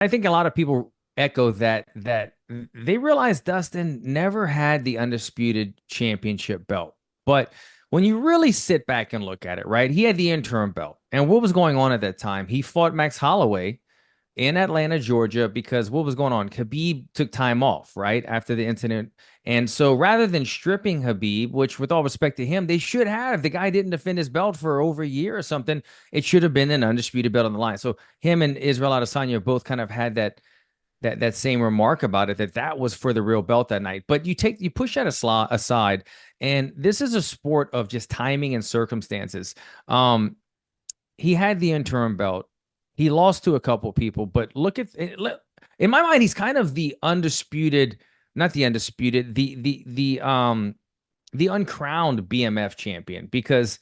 I think a lot of people echo that they realize Dustin never had the undisputed championship belt. But when you really sit back and look at it, right? He had the interim belt. And what was going on at that time? He fought Max Holloway in Atlanta, Georgia, because what was going on? Khabib took time off, right, after the incident. And so rather than stripping Khabib, which with all respect to him, they should have, the guy didn't defend his belt for over a year or something. It should have been an undisputed belt on the line. So him and Israel Adesanya both kind of had that same remark about it, that was for the real belt that night. But you push that aside, and this is a sport of just timing and circumstances. He had the interim belt. He lost to a couple people, but look at in my mind, he's kind of the undisputed, not the undisputed, the uncrowned BMF champion, because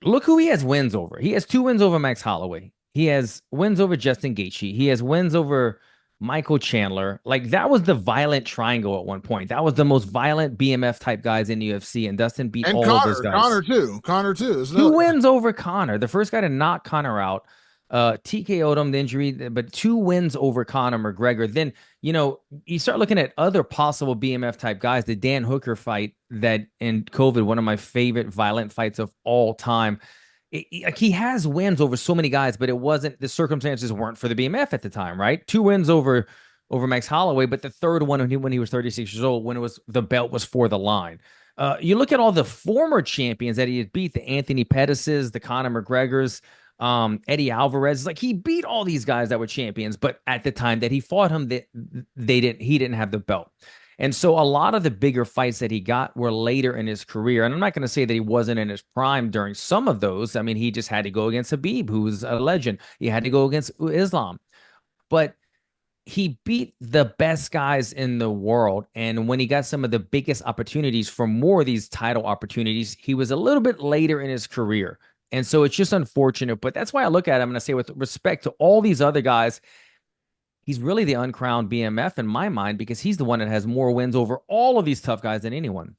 look who he has wins over. He has two wins over Max Holloway. He has wins over Justin Gaethje. He has wins over Michael Chandler. Like, that was the violent triangle at one point. That was the most violent BMF type guys in the UFC, and Dustin beat And all of those Connor, guys. Connor too is Two another. wins over Conor, the first guy to knock Conor out. TKO'd him, the injury, but two wins over Conor McGregor. Then, you start looking at other possible BMF type guys. The Dan Hooker fight that in COVID, one of my favorite violent fights of all time. He has wins over so many guys, but it wasn't, the circumstances weren't for the BMF at the time, right? Two wins over Max Holloway, but the third one when he was 36 years old, when it was the belt was for the line. You look at all the former champions that he had beat, the Anthony Pettises, the Conor McGregors, Eddie Alvarez. Like, he beat all these guys that were champions, but at the time that he fought him, he didn't have the belt. And so a lot of the bigger fights that he got were later in his career. And I'm not going to say that he wasn't in his prime during some of those. I mean, he just had to go against Habib, who's a legend. He had to go against Islam. But he beat the best guys in the world. And when he got some of the biggest opportunities for more of these title opportunities, he was a little bit later in his career. And so it's just unfortunate. But that's why I look at him and I say, with respect to all these other guys, he's really the uncrowned BMF in my mind, because he's the one that has more wins over all of these tough guys than anyone.